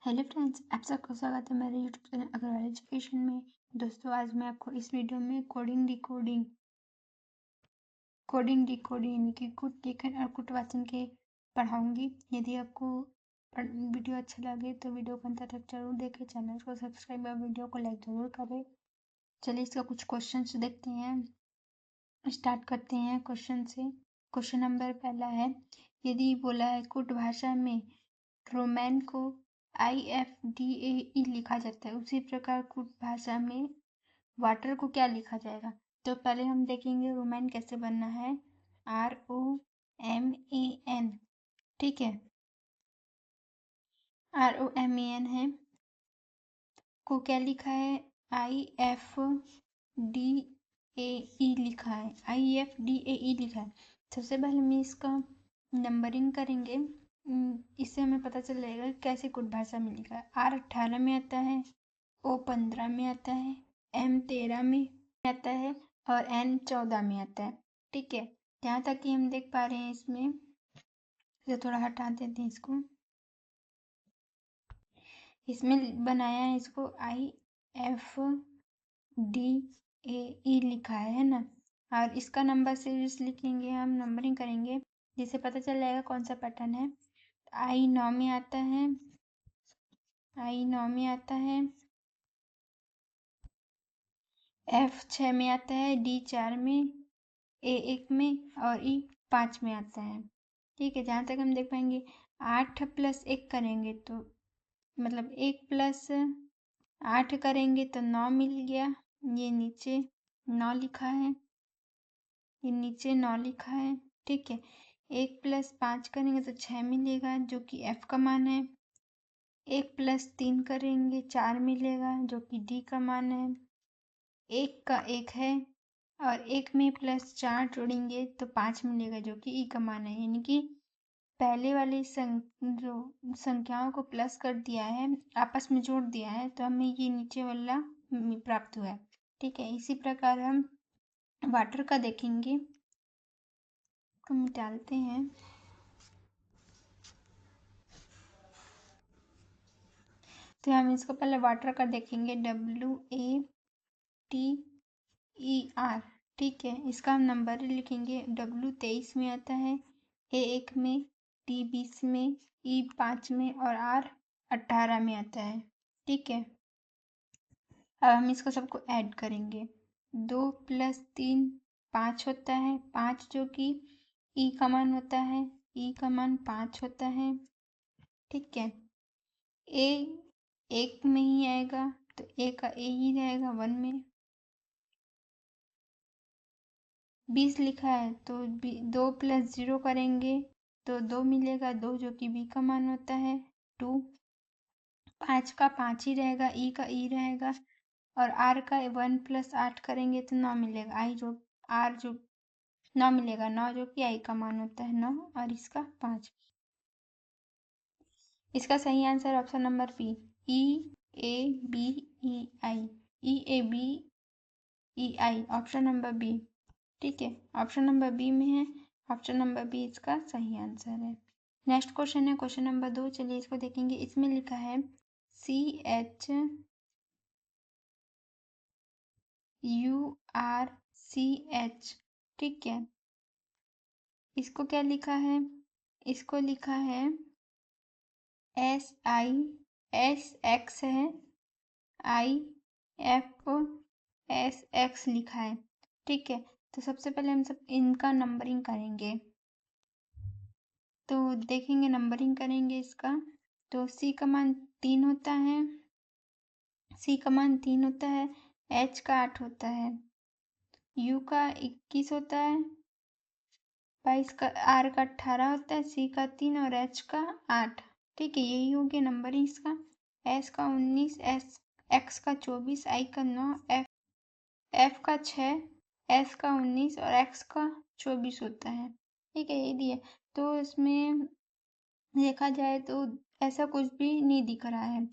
Hello friends, आप सबका स्वागत है मेरे यूट्यूब चैनल अग्रवाल एजुकेशन में। दोस्तों, आज मैं आपको इस वीडियो में कोडिंग डिकोडिंग यानी कि कुट लेखन और कुट वाचन के पढ़ाऊंगी। यदि आपको वीडियो अच्छा लगे तो वीडियो को अंत तक जरूर देखें, चैनल को सब्सक्राइब और वीडियो को लाइक जरूर करें। चलिए इसका कुछ क्वेश्चन देखते हैं। स्टार्ट करते हैं क्वेश्चन से। क्वेश्चन नंबर पहला है, यदि बोला है कुट भाषा में रोमैन को IFDAE लिखा जाता है, उसी प्रकार कुट भाषा में वाटर को क्या लिखा जाएगा। तो पहले हम देखेंगे रोमैन कैसे बनना है। ROMAN, ठीक है, ROMAN है। को क्या लिखा है, IFDAE लिखा है, IFDAE लिखा है। सबसे पहले हम इसका नंबरिंग करेंगे, इससे हमें पता चल जाएगा कैसे कुट भाषा में लिखा है। R18 में आता है, O15 में आता है, M13 में आता है और N14 में आता है। ठीक है, यहाँ तक कि हम देख पा रहे हैं। इसमें तो थोड़ा हटा देते हैं इसको। इसमें बनाया है इसको IFDAE लिखा है ना। और इसका नंबर सीरीज लिखेंगे, हम नंबरिंग करेंगे, जिससे पता चल जाएगा कौन सा पैटर्न है। I9 में आता है, I9 में आता है, F6 में आता है, D4 में, A1 में और E5 में आता है। ठीक है, जहाँ तक हम देख पाएंगे 8 + 1 करेंगे तो मतलब 1 + 8 करेंगे तो 9 मिल गया। ये नीचे 9 लिखा है, ये नीचे 9 लिखा है। ठीक है, 1 + 5 करेंगे तो 6 मिलेगा, जो कि F का मान है। 1 + 3 करेंगे 4 मिलेगा, जो कि D का मान है। 1 का 1 है और 1 में +4 जोड़ेंगे तो 5 मिलेगा, जो कि E का मान है। यानी कि पहले वाली जो संख्याओं को प्लस कर दिया है, आपस में जोड़ दिया है, तो हमें ये नीचे वाला प्राप्त हुआ है। ठीक है, इसी प्रकार हम वाटर का देखेंगे, तो हम डालते हैं। तो हम इसको पहले वाटर का देखेंगे, WATER। ठीक है, इसका हम नंबर लिखेंगे। W 23 में आता है, A1 में, D 20 में, E5 में और R 18 में आता है। ठीक है, अब हम इसको सबको ऐड करेंगे। 2 + 3 5 होता है, 5 जो कि E का मान होता है, E का मान 5 होता है। ठीक है, A 1 में ही आएगा तो A का A ही रहेगा 1 में। 20 लिखा है तो 2 + 0 करेंगे तो 2 मिलेगा, 2 जो कि B का मान होता है 2। 5 का 5 ही रहेगा, E का E रहेगा और R का 1 + 8 करेंगे तो 9 मिलेगा। R जो 9 मिलेगा, 9 जो कि I का मान होता है 9 और इसका 5। इसका सही answer option number B, EABEI, EABEI, option number B. ठीक है, ऑप्शन नंबर बी में है, ऑप्शन नंबर बी इसका सही आंसर है। नेक्स्ट क्वेश्चन है क्वेश्चन नंबर 2। चलिए इसको देखेंगे। इसमें लिखा है CHURCH। ठीक है, इसको क्या लिखा है, इसको लिखा है SISX है, IFSX लिखा है। ठीक है, तो सबसे पहले हम सब इनका नंबरिंग करेंगे, तो देखेंगे नंबरिंग करेंगे इसका। तो C का मान 3 होता है, C का मान 3 होता है, H का 8 होता है, U का 21 होता है, 22 का, R का 18 होता है, C का 3 और H का 8। ठीक है, यही हो गया नंबरिंग इसका। S का 19, X का 24, I का 9, F का 6, S का 19 और X का 24 होता है। ठीक है, ये दिए। तो इसमें देखा जाए तो ऐसा कुछ भी नहीं दिख रहा है,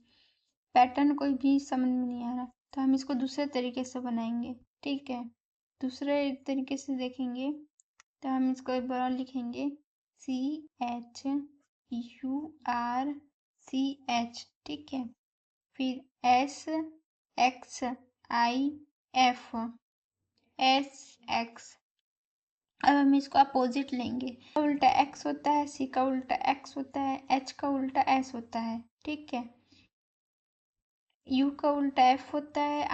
पैटर्न कोई भी समझ में नहीं आ रहा, तो हम इसको दूसरे तरीके से बनाएंगे। ठीक है, दूसरे तरीके से देखेंगे तो हम इसको एक बार और लिखेंगे, CHURCH। CH, ठीक है। फिर SXIF, SX। अब हम इसको अपोजिट लेंगे। का उल्टा X होता है, C का उल्टा X होता है, H का उल्टा S होता है, ठीक है। U का उल्टा F होता है,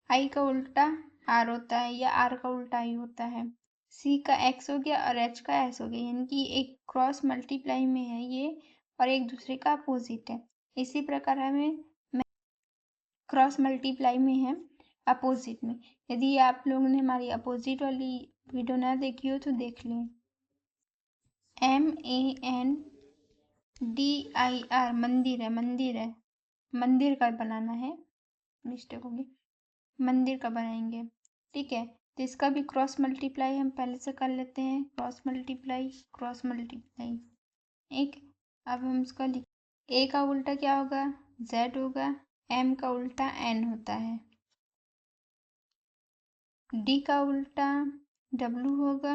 I का उल्टा R होता है, या R का उल्टा I होता है। C का X हो गया और H का S हो गया, यानी कि एक क्रॉस मल्टीप्लाई में है ये और एक दूसरे का अपोजिट है। इसी प्रकार हमें क्रॉस मल्टीप्लाई में है अपोजिट में। यदि आप लोगों ने हमारी अपोजिट वाली वीडियो ना देखी हो तो देख लें। MANDIR, मंदिर है, मंदिर का बनाना है, मिस्टेक होगी, मंदिर का बनाएंगे, ठीक है। तो इसका भी क्रॉस मल्टीप्लाई हम पहले से कर लेते हैं। क्रॉस मल्टीप्लाई, एक। अब हम इसका लिख, ए का उल्टा क्या होगा, Z होगा, M का उल्टा N होता है, D का उल्टा W होगा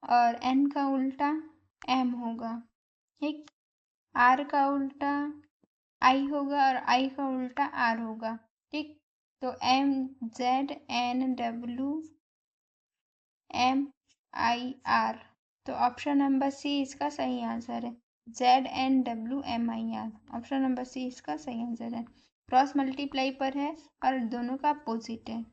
और N का उल्टा M होगा, ठीक। R का उल्टा I होगा और I का उल्टा R होगा, ठीक। तो MZNWMIR, तो ऑप्शन नंबर सी इसका सही आंसर है। ZNWMIR, ऑप्शन नंबर सी इसका सही आंसर है। क्रॉस मल्टीप्लाई पर है और दोनों का अपोजिट है।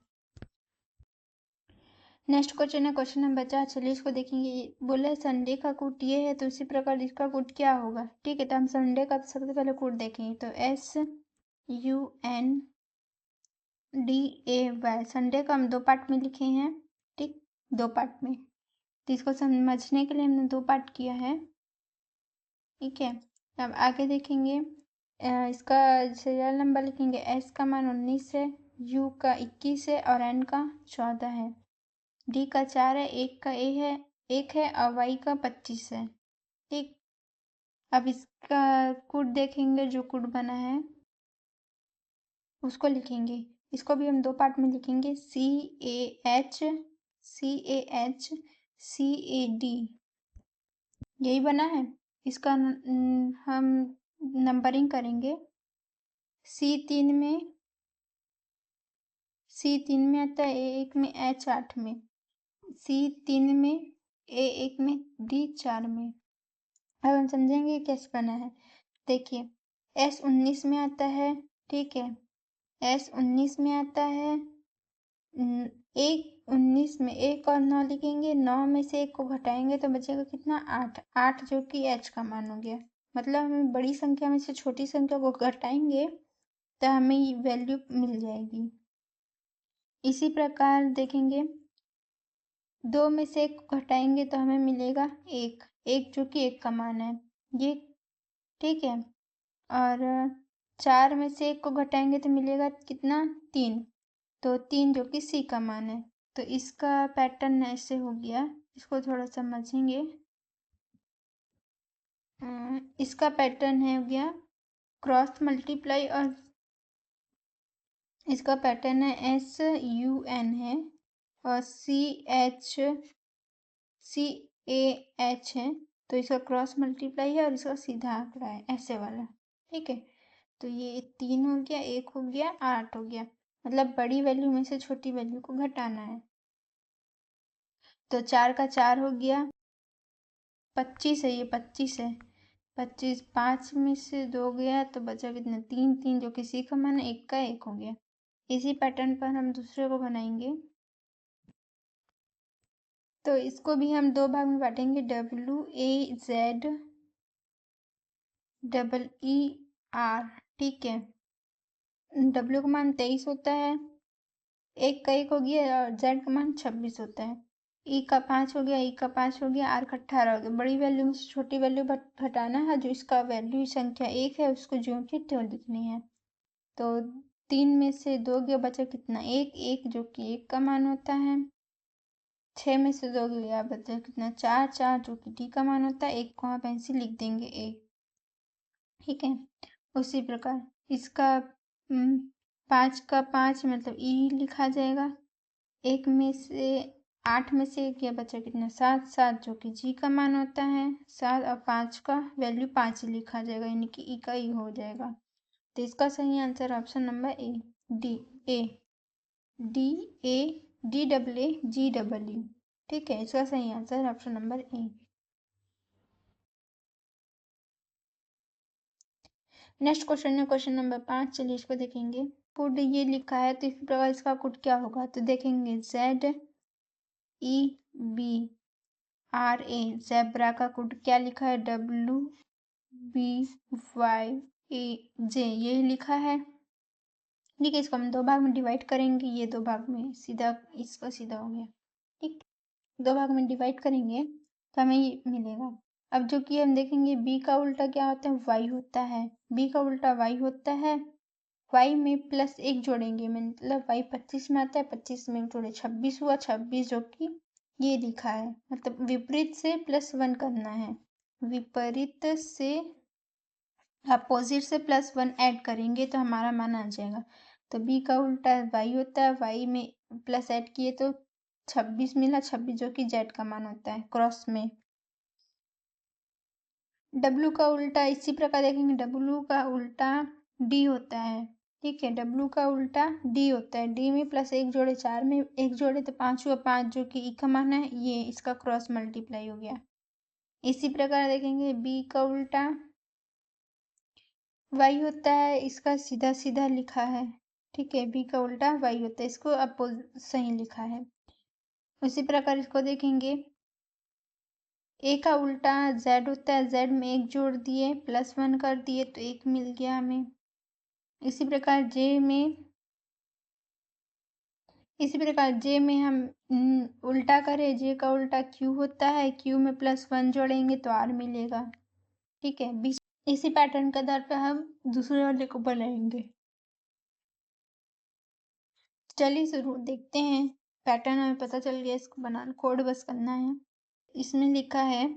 नेक्स्ट क्वेश्चन है क्वेश्चन नंबर 4। चलिए इसको देखेंगे। बोला है संडे का कोड ये है, तो इसी प्रकार इसका कोड क्या होगा, ठीक है। तो हम संडे का सबसे पहले कोड देखेंगे। तो SUNDAY, संडे को हम 2 पार्ट में लिखे हैं, ठीक, 2 पार्ट में। तो इसको समझने के लिए हमने 2 पार्ट किया है, ठीक है। अब आगे देखेंगे। इसका सीरियल नंबर लिखेंगे। S का मान 19 है, U का 21 है और N का 14 है, D का 4 है, 1 का एक है और Y का 25 है, ठीक। अब इसका कोड देखेंगे, जो कोड बना है उसको लिखेंगे। इसको भी हम 2 पार्ट में लिखेंगे। CAHCAD, यही बना है। इसका हम नंबरिंग करेंगे। C3 में आता है, A1 में, H8 में, C3 में, A1 में, D4 में। अब हम समझेंगे कैसे बना है। देखिए, S19 में आता है, ठीक है। S19 में आता है, 19 में 1 और 9 लिखेंगे। 9 में से 1 को घटाएंगे तो बचेगा कितना, 8, जो कि H का मान हो गया। मतलब हमें बड़ी संख्या में से छोटी संख्या को घटाएंगे तो हमें ये वैल्यू मिल जाएगी। इसी प्रकार देखेंगे, 2 में से 1 को घटाएंगे तो हमें मिलेगा 1, जो कि 1 का मान है ये, ठीक है। और 4 में से 1 को घटाएंगे तो मिलेगा कितना, 3, तो 3 जो कि C का मान है। तो इसका पैटर्न ऐसे हो गया, इसको थोड़ा समझेंगे। इसका पैटर्न है हो गया क्रॉस मल्टीप्लाई, और इसका पैटर्न है SUN है और CH है। तो इसका क्रॉस मल्टीप्लाई है और इसका सीधा आंकड़ा है, ऐसे वाला, ठीक है। तो ये 3 हो गया, 1 हो गया, 8 हो गया। मतलब बड़ी वैल्यू में से छोटी वैल्यू को घटाना है। तो 4 का 4 हो गया, 25 है, ये 25 है, 25, 5 में से 2 गया तो बचा कितना, 3, जो किसी का मान 1 का 1 हो गया। इसी पैटर्न पर हम दूसरे को बनाएंगे। तो इसको भी हम 2 भाग में बांटेंगे। WAZEER, ठीक है। W का मान 23 होता है, 1 का 1 हो गया और Z का मान 26 होता है। E का 5 हो गया, E का 5 हो गया, R का 18 हो गया। बड़ी वैल्यू में से छोटी वैल्यू घटाना है, जो इसका वैल्यू संख्या 1 है उसको जो कि त्यों लिखनी है। तो 3 में से 2 गया, बचा कितना, 1, जो कि 1 का मान होता है। 6 में से 2 गया, बचा कितना, 4, जो कि D का मान होता है। 1 को आप ऐसे लिख देंगे A, ठीक है। उसी प्रकार इसका 5 का 5 मतलब E लिखा जाएगा। 1 में से 8 में से क्या बचा, कितना, 7, 7 जो कि जी का मान होता है, 7 और 5 का वैल्यू 5 ही लिखा जाएगा, यानी कि ई का ई हो जाएगा। तो इसका सही answer option number A, D A, D A, D double A, G double E. ठीक है, इसका सही answer option number A. Next question है क्वेश्चन नंबर 5। चलिए इसको देखेंगे। कोड ये लिखा है तो इस प्रकार इसका कोड क्या होगा, तो देखेंगे Z E B R A, zebra का कोड क्या लिखा है, W B Y A J, यही लिखा है। ठीक है, इसको हम 2 भाग में डिवाइड करेंगे, ये 2 भाग में सीधा, इसका सीधा हो गया। ठीक, 2 भाग में डिवाइड करेंगे तो हमें ये मिलेगा। अब जो कि हम देखेंगे बी का उल्टा क्या होता है, वाई होता है। बी का उल्टा वाई होता है। वाई में +1 जोड़ेंगे, मतलब वाई 25 में आता है, 25 में जोड़े 26 हुआ, 26 जो कि ये लिखा है, मतलब विपरीत से +1 करना है, विपरीत से अपोजिट से +1 ऐड करेंगे तो हमारा मान आ जाएगा। तो बी का उल्टा वाई होता है, वाई में प्लस ऐड किए तो 26 मिला, 26 जो कि जेड का मान होता है क्रॉस में। डब्लू का उल्टा इसी प्रकार देखेंगे, डब्लू का उल्टा डी होता है। ठीक है, डब्लू का उल्टा डी होता है, डी में +1 जोड़े, 4 में 1 जोड़े तो 5 हुआ, 5 जो कि ई का मान है, ये इसका क्रॉस मल्टीप्लाई हो गया। इसी प्रकार देखेंगे बी का उल्टा वाई होता है, इसका सीधा सीधा लिखा है। ठीक है, बी का उल्टा वाई होता है, इसको अपोज सही लिखा है। उसी प्रकार इसको देखेंगे, ए का उल्टा जेड होता है, जेड में 1 जोड़ दिए, +1 कर दिए तो 1 मिल गया हमें। इसी प्रकार जे में हम उल्टा करें, जे का उल्टा क्यू होता है, क्यू में +1 जोड़ेंगे तो आर मिलेगा। ठीक है, इसी पैटर्न के आधार पर हम दूसरे वाले को बनाएंगे। चलिए शुरू देखते हैं, पैटर्न हमें पता चल गया, इसको बनाना कोड बस करना है। इसमें लिखा है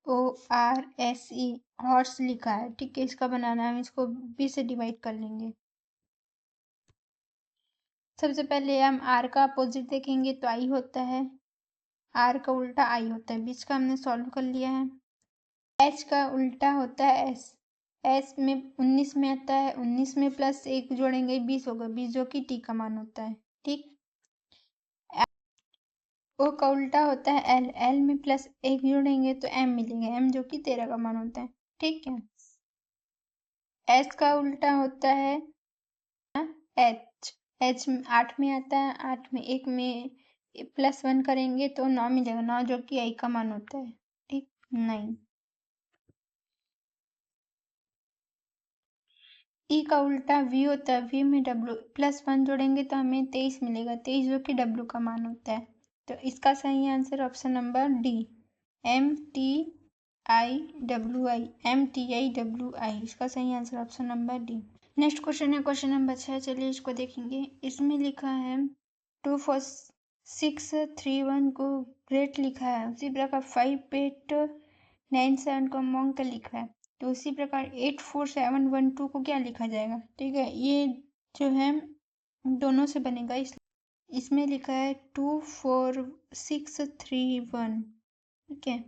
HORSE, हॉर्स लिखा है। ठीक है, इसका बनाना है, हम इसको बी से डिवाइड कर लेंगे। सबसे पहले हम आर का अपोजिट देखेंगे तो आई होता है, आर का उल्टा आई होता है, बीच का हमने सॉल्व कर लिया है। एच का उल्टा होता है एस, एस में 19 में आता है, 19 में +1 जोड़ेंगे 20 होगा, 20 जो कि टी का मान होता है। ठीक, ओ का उल्टा होता है एल, एल में +1 जोड़ेंगे तो एम मिलेगा, एम जो कि 13 का मान होता है। ठीक है, एस का उल्टा होता है एच, एच 8 में आता है, 8 में 1 में +1 करेंगे तो 9 मिलेगा, 9 जो कि आई का मान होता है। ठीक, 9। ई का उल्टा वी होता है, वी में डब्ल्यू +1 जोड़ेंगे तो हमें 23 मिलेगा, 23 जो कि डब्ल्यू का मान होता है। तो इसका सही answer option number D, MTIWI, MTIWI, इसका सही answer option number D. Next question है क्वेश्चन नंबर 6। चलिए इसको देखेंगे। इसमें लिखा है 24631 को ग्रेट लिखा है, उसी प्रकार 5897 को अमोंग का लिखा है, तो उसी प्रकार 84712 को क्या लिखा जाएगा। ठीक है, ये जो है दोनों से बनेगा, इसमें लिखा है 24631। ठीक है,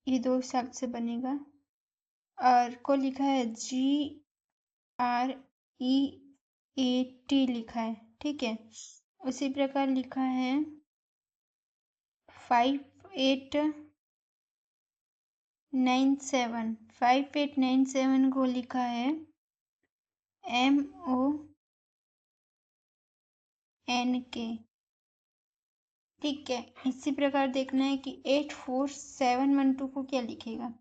ये 2 शब्द से बनेगा, और को लिखा है GREAT लिखा है। ठीक है, उसी प्रकार लिखा है 5897 को लिखा है MONK। ठीक है, इसी प्रकार देखना है कि 84712 को क्या लिखेगा,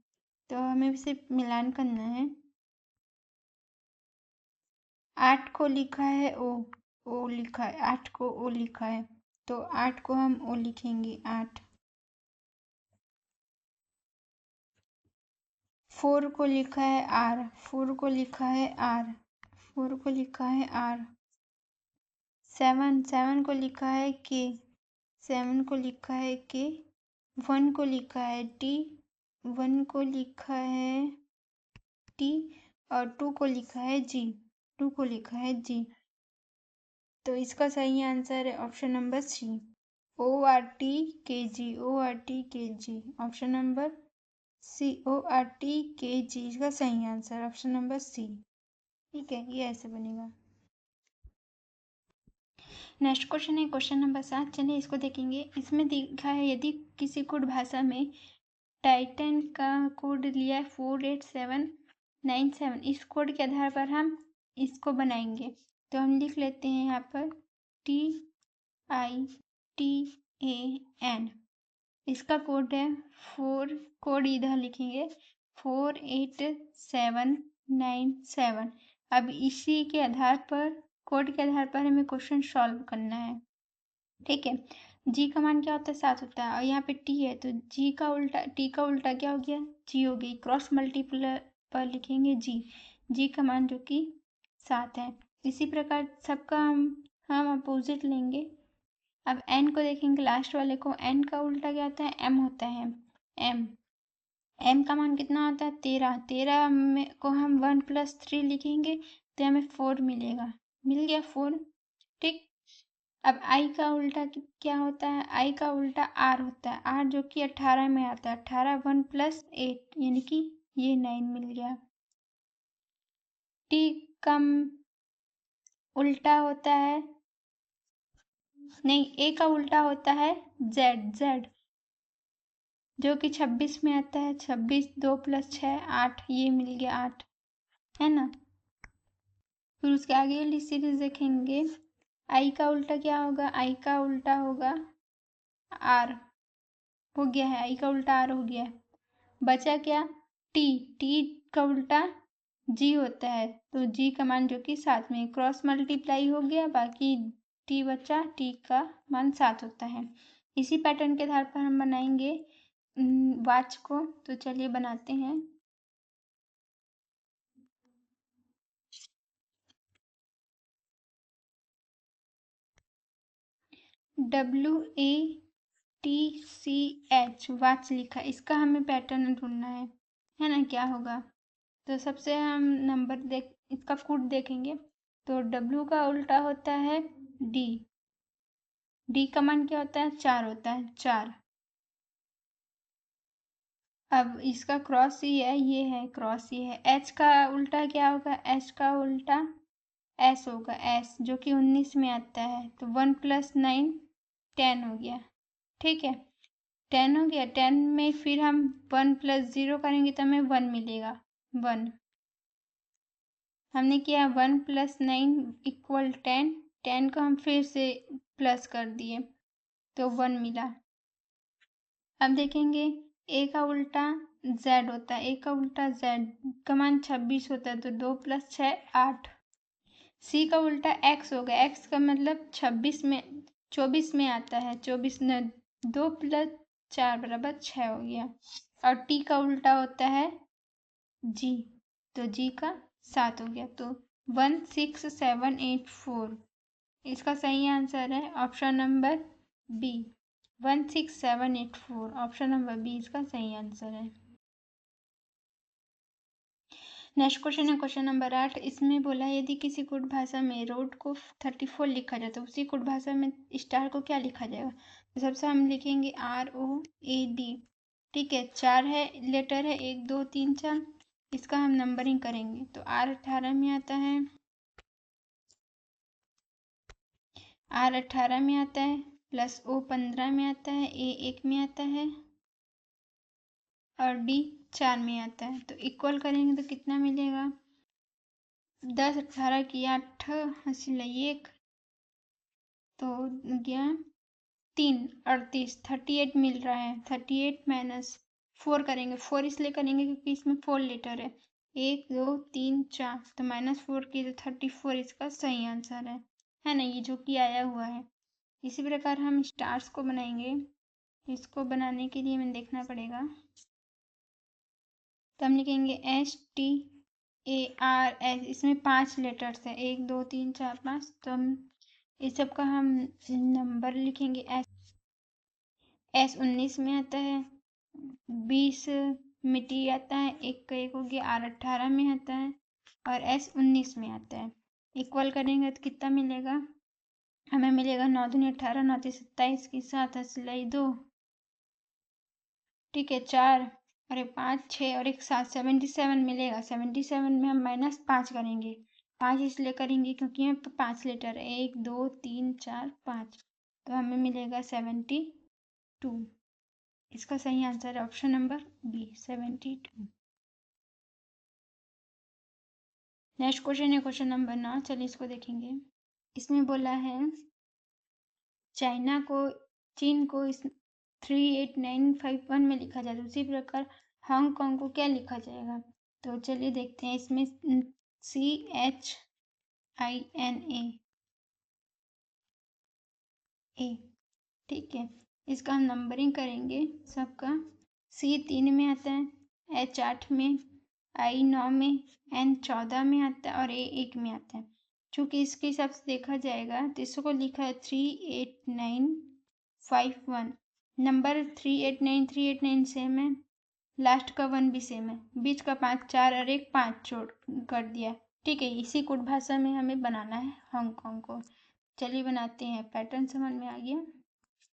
तो हमें सिर्फ मिलान करना है। 8 को लिखा है ओ लिखा है, 8 को ओ लिखा है, तो 8 को हम ओ लिखेंगे, 8। 4 को लिखा है आर, 4 को लिखा है आर, 4 को लिखा है आर। 7 को लिखा है के, 7 को लिखा है के। 1 को लिखा है टी, 1 को लिखा है टी, और 2 को लिखा है जी, 2 को लिखा है जी। तो इसका सही आंसर है option number C, ORT kg, ORT kg। Option number C, ORT kg इसका सही आंसर, ऑप्शन नंबर सी। ठीक है, ये ऐसे बनेगा। नेक्स्ट क्वेश्चन है क्वेश्चन नंबर 7। चलिए इसको देखेंगे। इसमें दिखा है यदि किसी कोड भाषा में टाइटन का कोड लिया है 48797, इस कोड के आधार पर हम इसको बनाएंगे। तो हम लिख लेते हैं यहाँ पर TITAN, इसका कोड है कोड इधर लिखेंगे 48797। अब इसी के आधार पर, कोड के आधार पर हमें क्वेश्चन सॉल्व करना है। ठीक है, जी का मान क्या होता है? 7 होता है। और यहाँ पे टी है तो जी का उल्टा, टी का उल्टा क्या हो गया? जी हो गई। क्रॉस मल्टीप्लाई पर लिखेंगे जी का मान जो कि 7 है। इसी प्रकार सबका हम अपोजिट लेंगे। अब एन को देखेंगे, लास्ट वाले को। एन का उल्टा क्या होता है? एम होता है। एम का मान कितना होता है? 13। 13 में को हम 1+3 लिखेंगे तो हमें 4 मिलेगा। मिल गया 4। ठीक। अब आई का उल्टा क्या होता है? आई का उल्टा आर होता है। आर जो कि 18 में आता है। 18 1+8 यानी कि ये 9 मिल गया। टी का उल्टा होता है, नहीं, ए का उल्टा होता है जेड जो कि 26 में आता है। 26 2+6 8, ये मिल गया 8, है ना। फिर उसके आगे वाली सीरीज देखेंगे। आई का उल्टा क्या होगा? आई का उल्टा होगा आर, हो गया है। आई का उल्टा आर हो गया है। बचा क्या? टी का उल्टा जी होता है तो जी का मान जो कि 7 में, क्रॉस मल्टीप्लाई हो गया, बाकी टी बचा, टी का मान 7 होता है। इसी पैटर्न के आधार पर हम बनाएंगे वाच को। तो चलिए बनाते हैं। WATCH वाच लिखा, इसका हमें पैटर्न ढूंढना है ना। क्या होगा? तो सबसे हम नंबर इसका कोड देखेंगे। तो W का उल्टा होता है डी का मान क्या होता है? 4 होता है, 4। अब इसका क्रॉस ही है, ये है क्रॉस, ये है। एच का उल्टा क्या होगा? एच का उल्टा एस होगा, एस जो कि 19 में आता है। तो 1+9 10 हो गया। ठीक है, 10 हो गया। 10 में फिर हम 1+0 करेंगे तो हमें 1 मिलेगा, 1। हमने किया 1+9 = 10। 10 को हम फिर से प्लस कर दिए तो 1 मिला। अब देखेंगे ए का उल्टा जेड होता है। ए का उल्टा जेड का मान 26 होता है तो 2+6 8। सी का उल्टा एक्स होगा। एक्स का मतलब 24 में आता है। 24 न 2+4 = 6 हो गया। और टी का उल्टा होता है जी, तो जी का 7 हो गया। तो 16784 इसका सही आंसर है option number B, 16784। Option number B इसका सही आंसर है। नेक्स्ट क्वेश्चन है क्वेश्चन नंबर 8। इसमें बोला है यदि किसी कोड भाषा में रोड को 34 लिखा जाए तो उसी कोड भाषा में स्टार को क्या लिखा जाएगा? तो सबसे हम लिखेंगे ROAD। ठीक है, 4 है लेटर है, 1 2 3 4। इसका हम नंबरिंग करेंगे तो R 18 में आता है, R 18 में आता है, प्लस O 15 में आता है, A 1 में आता है और D 4 में आता है। तो इक्वल करेंगे तो कितना मिलेगा? 10 18 की 8 1 तो गया 3 38, 38 मिल रहा है। 38 - 4 करेंगे। 4 इसलिए करेंगे क्योंकि इसमें 4 लेटर है। 1 2 3 4 तो -4 की तो 34 इसका सही आंसर है ना, ये जो कि आया हुआ है। इसी प्रकार हम स्टार्स को बनाएंगे। इसको बनाने के लिए हमें देखना पड़ेगा। तो हम लिखेंगे STARS। इसमें 5 लेटर्स है, 1 2 3 4 5। तो हम इस सब का हम नंबर लिखेंगे। S 19 में आता है, 20 मिट्टी आता है, 1 का 1 हो गया। R 18 में आता है और S 19 में आता है। इक्वल करेंगे तो कितना मिलेगा? हमें मिलेगा 9 दूनी 18, 9 तीस 27 की 7 सिलाई 2, ठीक है 4 और एक 5 6 और एक 7 77 मिलेगा। 77 में हम -5 करेंगे। 5 इसलिए करेंगे क्योंकि यहाँ पे 5 लीटर है, 1 2 3 4 5, तो हमें मिलेगा 72। इसका सही आंसर है option number B 72। Next question है क्वेश्चन नंबर 9। चलिए इसको देखेंगे। इसमें बोला है चीन को इस 38951 में लिखा जाए, उसी प्रकार हांगकांग को क्या लिखा जाएगा। तो चलिए देखते हैं। इसमें CHINA ठीक है। इसका हम नंबरिंग करेंगे सबका। C 3 में आता है, H 8 में, I 9 में, N 14 में आता है और A 1 में आता है। चूंकि इसके हिसाब से देखा जाएगा तो इसको लिखा है 38951। नंबर 389 सेम है, लास्ट का 1 भी सेम है, बीच का 5 4 और एक 5 छोड़ कर दिया। ठीक है, इसी कोड भाषा में हमें बनाना है हांगकांग को। चलिए बनाते हैं। पैटर्न समझ में आ गया,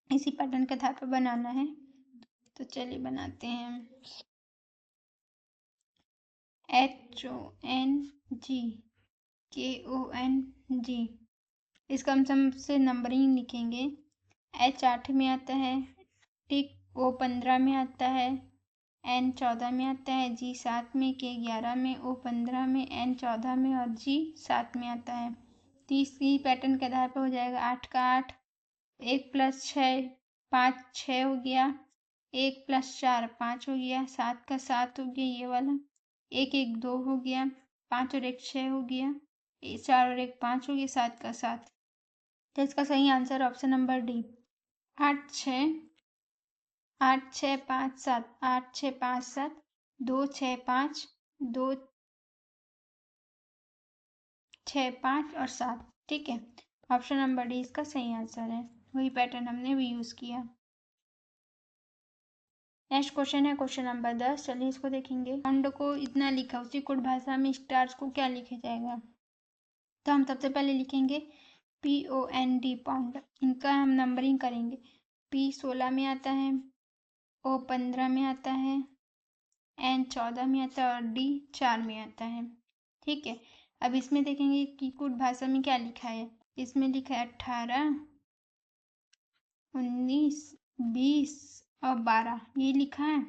इसी पैटर्न के आधार पर बनाना है। तो चलिए बनाते हैं। HONGKONG, इसका हम सबसे नंबरिंग लिखेंगे। H 8 में आता है, ठीक, O 15 में आता है, N 14 में आता है, G 7 में, K 11 में, O 15 में, N 14 में और G 7 में आता है। तीसरी पैटर्न के आधार पर हो जाएगा 8 का 8, 1 + 6 5 6 हो गया, 1 + 4 5 हो गया, 7 का 7 हो गया ये वाला, 1 1 2 हो गया, 5 और 1 6 हो गया, 4 और 1 5 हो गया, 7 का 7। तो इसका सही आंसर ऑप्शन नंबर डी 8 6 5 7, 8 6 5 7, 2 6 5, 2 6 5 और 7। ठीक है, ऑप्शन नंबर डी इसका सही आंसर है। वही पैटर्न हमने भी यूज किया। नेक्स्ट क्वेश्चन है क्वेश्चन नंबर 10। चलिए इसको देखेंगे। पौंड को इतना लिखा, उसी कोड भाषा में स्टार्स को क्या लिखा जाएगा। तो हम सबसे पहले लिखेंगे POND पाउंड। इनका हम नंबरिंग करेंगे। P 16 में आता है, O 15 में आता है, N 14 में आता है और D 4 में आता है। ठीक है, अब इसमें देखेंगे कि कोड भाषा में क्या लिखा है। इसमें लिखा है 18 19 20 और 12, ये लिखा है।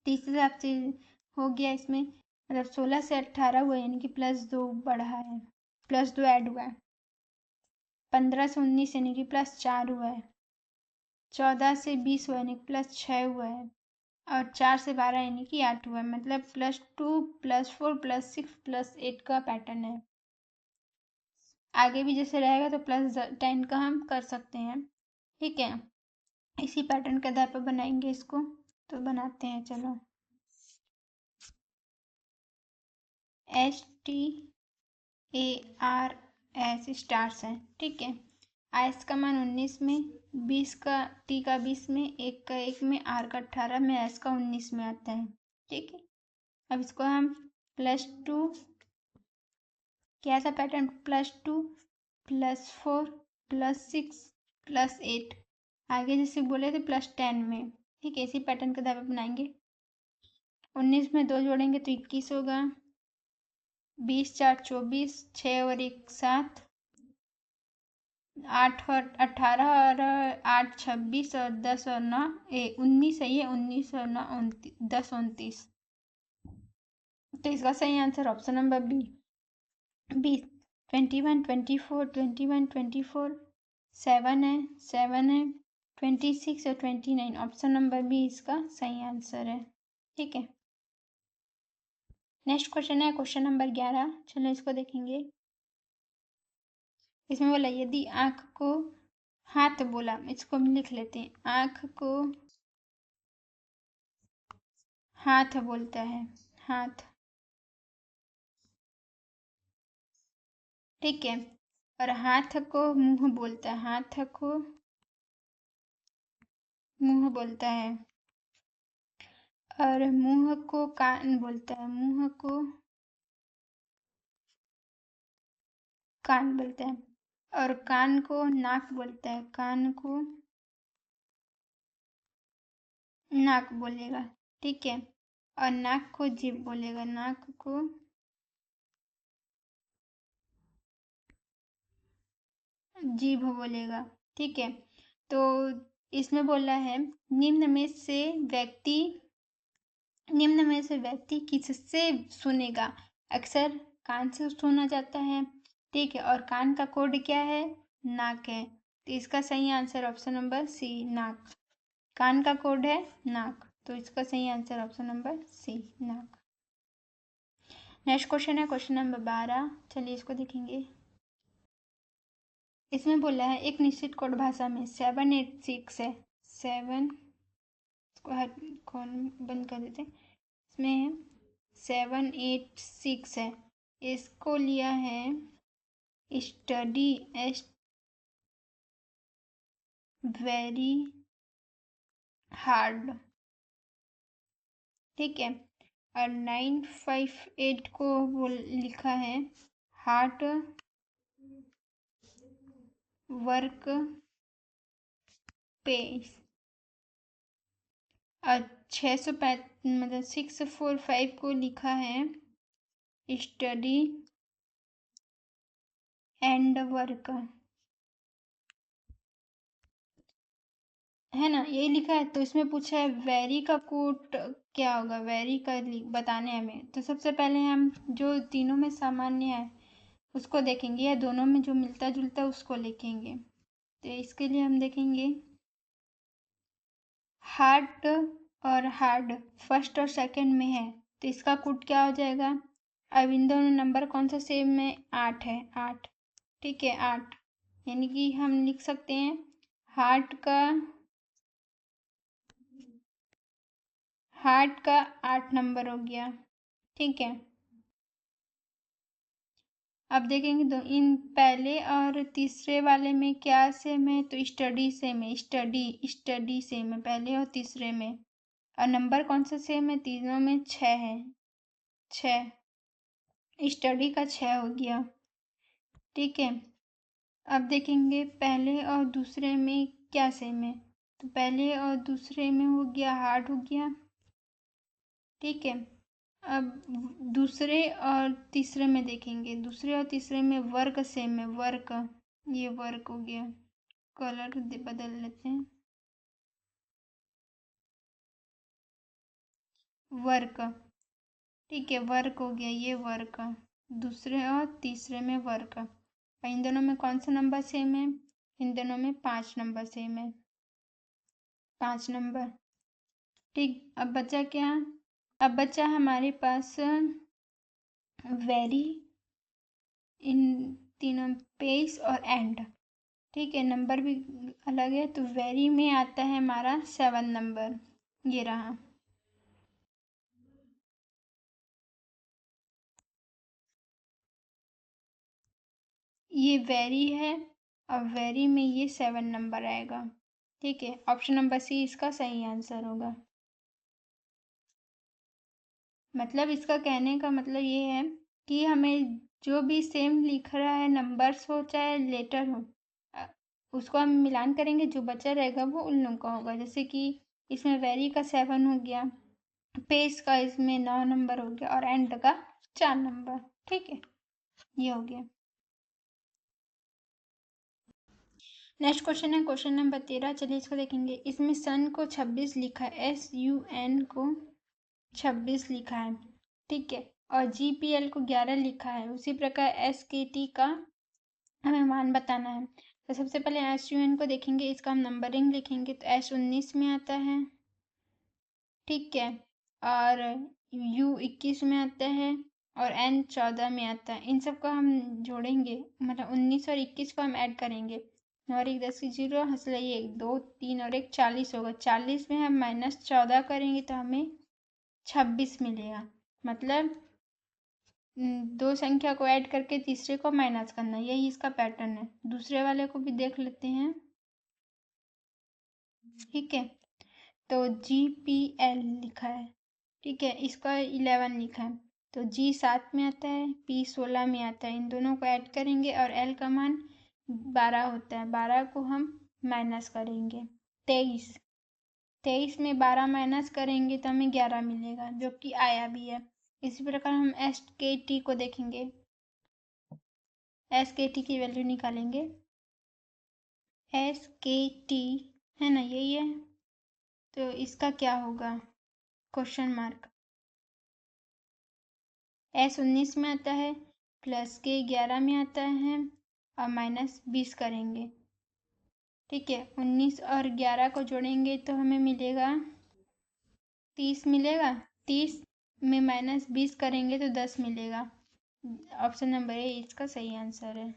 तीसरे हिसाब से हो गया इसमें, मतलब 16 से 18 हुआ यानी कि +2 बढ़ा है, +2 ऐड हुआ है। 15 से 19 यानी कि +4 हुआ है। 14 से 20 हुआ यानी कि +6 हुआ है और 4 से 12 यानी कि 8 हुआ है। मतलब +2 +4 +6 +8 का पैटर्न है। आगे भी जैसे रहेगा तो +10 का हम कर सकते हैं। ठीक है, इसी पैटर्न के आधार पर बनाएंगे इसको। तो बनाते हैं, चलो। STARS स्टार्स है। ठीक है, आइस का मान 19 में, 20 का, T का 20 में, 1 का 1 में, R का 18 में, S का 19 में आता है। ठीक है, अब इसको हम +2, क्या था पैटर्न, +2 +4 +6 +8, आगे जैसे बोले थे +10 में। ठीक है, इसी पैटर्न के आधार पर बनाएंगे। 19 में 2 जोड़ेंगे तो 21 होगा, 20 4 24, 6 और 1 7, 8 और 18 और 8 26 और 10 और 9 19 सही है, 19 और 9 10 29। तो इसका सही आंसर ऑप्शन नंबर बी 21 24 21 24, 7 है 7 है, 26 और 29, ऑप्शन नंबर बी इसका सही आंसर है। ठीक है, नेक्स्ट क्वेश्चन है क्वेश्चन नंबर 11। चलो इसको देखेंगे। इसमें बोला यदि आंख को हाथ बोला, इसको हम लिख लेते हैं। आंख को हाथ बोलता है, हाथ। ठीक है, और हाथ को मुंह बोलता है, हाथ को मुंह बोलता है, और मुंह को कान बोलता है, मुंह को कान बोलता है, और कान को नाक बोलता है, कान को नाक बोलेगा, ठीक है। और नाक को जीभ बोलेगा, नाक को जीभ बोलेगा, ठीक है। तो इसमें बोला है निम्न में से व्यक्ति किससे सुनेगा। अक्सर कान से सुना जाता है, ठीक है। और कान का कोड क्या है, नाक है। तो इसका सही आंसर ऑप्शन नंबर सी, नाक। कान का कोड है नाक, तो इसका सही आंसर ऑप्शन नंबर सी, नाक। नेक्स्ट क्वेश्चन है क्वेश्चन नंबर 12। चलिए इसको देखेंगे। इसमें बोला है एक निश्चित कोड भाषा में 786 है। 7 इसको हर कौन बंद कर देते हैं। इसमें 786 है। इसको लिया है स्टडी एस वेरी हार्ड, ठीक है। और 958 को वो लिखा है हार्ट वर्क पेस। और 645 को लिखा है स्टडी एंड वर्क, है ना, यही लिखा है। तो इसमें पूछा है वेरी का कोट क्या होगा, वेरी का बताने हमें। तो सबसे पहले हम जो तीनों में सामान्य है उसको देखेंगे, या दोनों में जो मिलता जुलता है उसको लिखेंगे। तो इसके लिए हम देखेंगे हार्ट और हार्ड फर्स्ट और सेकंड में है, तो इसका कोड क्या हो जाएगा। अब इन दोनों नंबर कौन सा सेम में, 8 है, 8, ठीक है, 8। यानी कि हम लिख सकते हैं हार्ट का 8 नंबर हो गया, ठीक है। अब देखेंगे तो इन पहले और तीसरे वाले में क्या सेम है, तो स्टडी सेम है, स्टडी सेम है पहले और तीसरे में। और नंबर कौन सा सेम है, तीनों में 6 है, 6, स्टडी का 6 हो गया, ठीक है। अब देखेंगे पहले और दूसरे में क्या सेम है, तो पहले और दूसरे में हो गया हार्ड हो गया, ठीक है। अब दूसरे और तीसरे में देखेंगे, दूसरे और तीसरे में वर्क सेम है, वर्क, ये वर्क हो गया। कलर बदल लेते हैं, वर्क, ठीक है, वर्क हो गया, ये वर्क। दूसरे और तीसरे में वर्क। इन दोनों में कौन सा नंबर सेम है, इन दोनों में 5 नंबर सेम है, 5 नंबर, ठीक। अब बचा क्या, अब बचा हमारे पास वेरी, इन तीनों पेस और एंड, ठीक है। नंबर भी अलग है, तो वेरी में आता है हमारा 7 नंबर, ये रहा। ये वेरी है और वेरी में ये 7 नंबर आएगा, ठीक है। ऑप्शन नंबर सी इसका सही आंसर होगा। मतलब इसका कहने का मतलब ये है कि हमें जो भी सेम लिख रहा है, नंबर्स हो चाहे लेटर हो, उसको हम मिलान करेंगे, जो बचा रहेगा वो उन लोगों का होगा। जैसे कि इसमें वेरी का 7 हो गया, पेस का इसमें 9 नंबर हो गया, और एंड का 4 नंबर, ठीक है, ये हो गया। नेक्स्ट क्वेश्चन है क्वेश्चन नंबर 13। चलिए इसको देखेंगे। इसमें सन को 26 लिखा है, SUN को 26 लिखा है, ठीक है। और GPL को 11 लिखा है। उसी प्रकार SKT का हमें मान बताना है। तो सबसे पहले SUN को देखेंगे, इसका हम नंबरिंग लिखेंगे। तो S 19 में आता है, ठीक है। और U 21 में आता है, और N 14 में आता है। इन सबको हम जोड़ेंगे, मतलब 19 और 21 को हम ऐड करेंगे। 9 और 1 10 की 0, हंसला 1 2 3 और 1 40 होगा। 40 में हम -14 करेंगे तो हमें 26 मिलेगा। मतलब दो संख्या को ऐड करके तीसरे को माइनस करना, यही इसका पैटर्न है। दूसरे वाले को भी देख लेते हैं, ठीक है। तो GPL लिखा है, ठीक है, इसका 11 लिखा है। तो G 7 में आता है, P 16 में आता है। इन दोनों को ऐड करेंगे और L का मान 12 होता है, 12 को हम माइनस करेंगे। 23 में 12 माइनस करेंगे तो हमें 11 मिलेगा, जो कि आया भी है। इसी प्रकार हम एस के टी को देखेंगे। एस के टी की वैल्यू निकालेंगे। एस के टी है ना, यही है, तो इसका क्या होगा, क्वेश्चन मार्क। एस 19 में आता है, प्लस के 11 में आता है, और माइनस 20 करेंगे। ठीक है, 19 और 11 को जोड़ेंगे तो हमें मिलेगा 30 मिलेगा। 30 में माइनस 20 करेंगे तो 10 मिलेगा। ऑप्शन नंबर ए इसका सही आंसर है।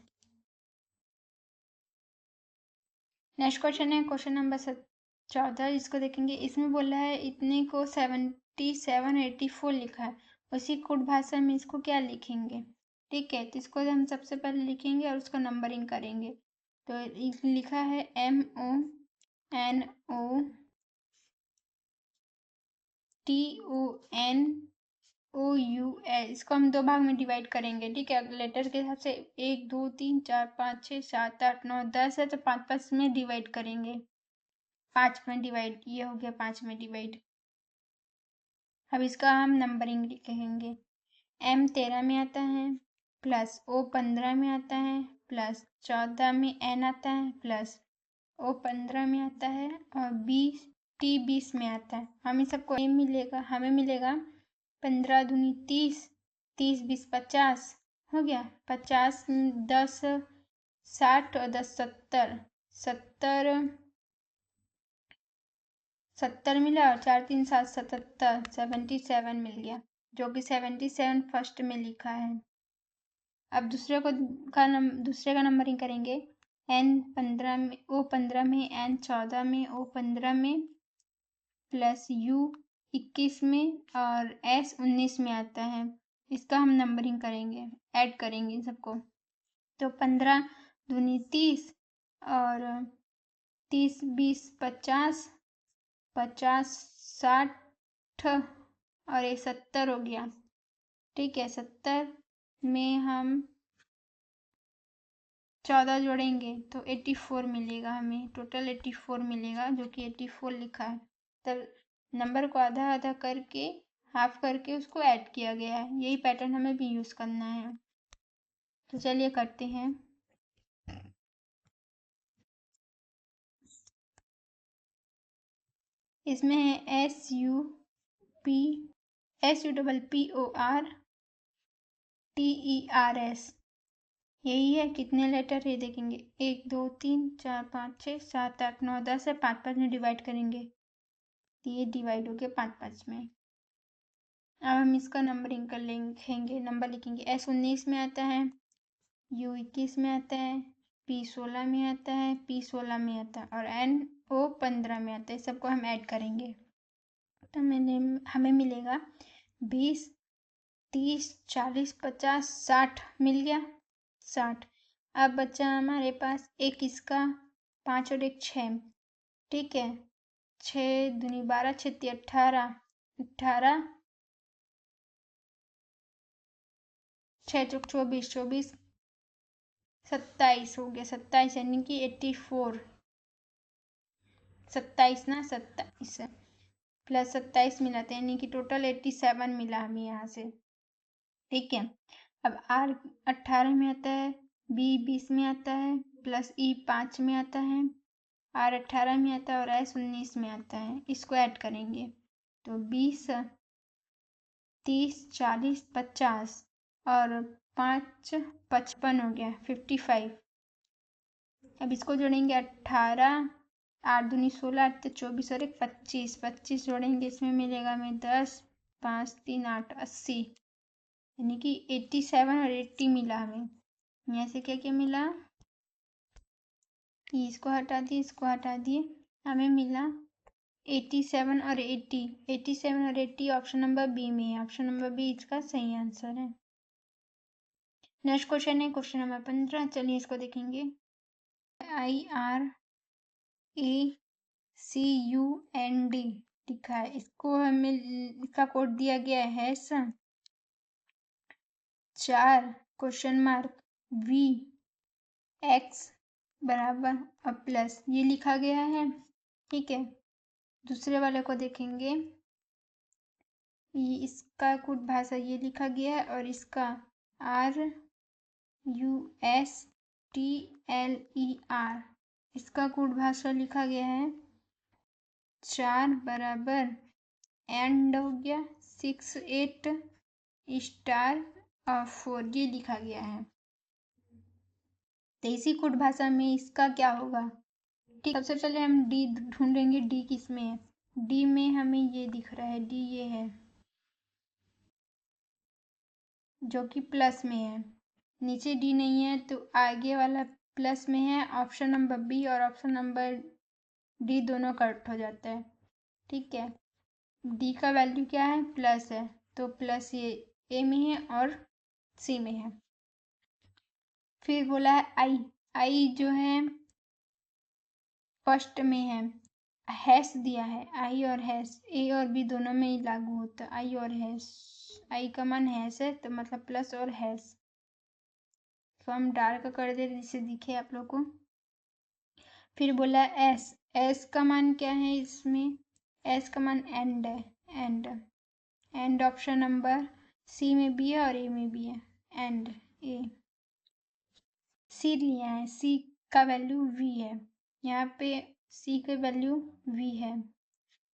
नेक्स्ट क्वेश्चन है क्वेश्चन नंबर 14, जिसको देखेंगे। इसमें बोला है इतने को 7784 लिखा है, उसी कुट भाषा में इसको क्या लिखेंगे। ठीक है, तो इसको हम सबसे पहले लिखेंगे और उसका नंबरिंग करेंगे। तो लिखा है MONOTON, इसको हम 2 भाग में डिवाइड करेंगे। ठीक है, लेटर के हिसाब से 1 2 3 4 5 6 7 8 9 10 है, तो 5 में डिवाइड करेंगे। 5 में डिवाइड, ये हो गया 5 में डिवाइड। अब इसका हम नंबरिंग लिखेंगे। M 13 में आता है, प्लस O 15 में आता है, प्लस 14 में N आता है, प्लस O 15 में आता है, और T 20 में आता है। हम इस सबको हमें मिलेगा 15 दूनी 30, 30 20 50 हो गया। 50 10 60 और 10 70 मिला, और 4 3 7 77 77 मिल गया, जो कि 77 फर्स्ट में लिखा है। अब दूसरे का नंबरिंग करेंगे। N 15 में, O 15 में, N 14 में, O 15 में, प्लस U 21 में, और S 19 में आता है। इसका हम नंबरिंग करेंगे, ऐड करेंगे इन सबको। तो 15 दूनी 30, और 30 20 50 50 60 और ये 70 हो गया। ठीक है, 70 में हम 14 जोड़ेंगे तो 84 मिलेगा, हमें टोटल 84 मिलेगा, जो कि 84 लिखा है। तब नंबर को आधा आधा करके, हाफ करके उसको ऐड किया गया है। यही पैटर्न हमें भी यूज़ करना है। तो चलिए करते हैं। इसमें है SUPPORTERS, यही है। कितने लेटर है देखेंगे, 1 2 3 4 5 6 7 8 9 10 है, 5 में डिवाइड करेंगे, ये डिवाइड हो गया 5 में। अब हम इसका नंबरिंग कर लिखेंगे, नंबर लिखेंगे। S 19 में आता है, U 21 में आता है, P 16 में आता है, P 16 में आता है, और N O 15 में आता है। सबको हम ऐड करेंगे तो हमें मिलेगा 20 30 40 50 60 मिल गया, 60। अब बचा हमारे पास एक इसका 5 और एक 6। ठीक है, 6 दूनी 12 6 18 18 6 चौक 24 24 27 हो गया, 27 यानी कि 84। 27 ना, 27 प्लस 27 मिला था, यानी कि टोटल 87 मिला हमें यहाँ से। ठीक है, अब R 18 में आता है, B 20 में आता है, प्लस E 5 में आता है, R 18 में आता है, और S 19 में आता है। इसको ऐड करेंगे तो 20 30 40 50 और 5 55 हो गया, 55। अब इसको जोड़ेंगे 18 8 दूनी 16 8 24 और एक 25 25 जोड़ेंगे, इसमें मिलेगा हमें 10 5 3 8 80, यानी कि 87 और 80 मिला हमें। यहाँ से क्या क्या मिला, इसको हटा दिए, इसको हटा दिए, हमें मिला 87 और 80। 87 और 80 ऑप्शन नंबर बी में है। ऑप्शन नंबर बी इसका सही आंसर है। नेक्स्ट क्वेश्चन है क्वेश्चन नंबर 15। चलिए इसको देखेंगे। IRACUND लिखा है, इसको हमें इसका कोड दिया गया है 4 क्वेश्चन मार्क V X बराबर और प्लस ये लिखा गया है। ठीक है, दूसरे वाले को देखेंगे, ये इसका कूट भाषा ये लिखा गया है और इसका RUSTLER इसका कूट भाषा लिखा गया है 4 बराबर एंड हो गया 6 8 स्टार और 4 ये लिखा गया है। तो इसी कूट भाषा में इसका क्या होगा? ठीक, सबसे पहले हम डी ढूंढेंगे, डी किस में है। डी में हमें ये दिख रहा है, डी ये है जो कि प्लस में है। नीचे डी नहीं है तो आगे वाला प्लस में है। ऑप्शन नंबर बी और ऑप्शन नंबर डी दोनों करेक्ट हो जाता है। ठीक है, डी का वैल्यू क्या है? प्लस है, तो प्लस ये ए में है और सी में है। फिर बोला है आई, आई जो है फर्स्ट में है। हैश दिया है, आई और हैश ए और बी दोनों में ही लागू होता है। आई और हैश, आई का मान हैश है तो मतलब प्लस और हैश। तो हम डार्क कर दे जिससे दिखे आप लोग को। फिर बोला एस, एस का मान क्या है इसमें? एस का मान एंड है, एंड। एंड ऑप्शन नंबर सी में भी है और ए में भी है, एंड ए। सी लिया है, सी का वैल्यू वी है, यहाँ पे सी का वैल्यू वी है।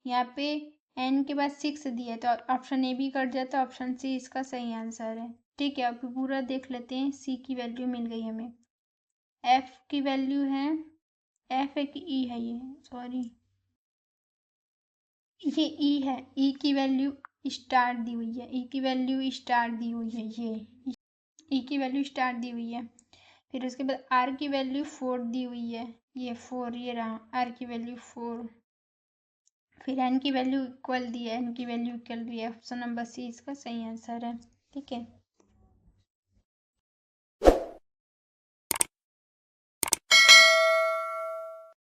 यहाँ पे एन के बाद 6 दिया है तो ऑप्शन ए भी कट जाता है, ऑप्शन सी इसका सही आंसर है। ठीक है, अब पूरा देख लेते हैं। सी की वैल्यू मिल गई हमें। एफ की वैल्यू है, एफ है कि ई है? ये सॉरी, ये ई है। ई की वैल्यू स्टार दी हुई है, ई की वैल्यू स्टार दी हुई है, ये ई की वैल्यू स्टार दी हुई है। फिर उसके बाद आर की वैल्यू 4 दी हुई है, ये 4, ये रहा आर की वैल्यू 4। फिर एन की वैल्यू इक्वल दी है, एन की वैल्यू इक्वल दी है। ऑप्शन नंबर सी इसका सही आंसर है। ठीक है।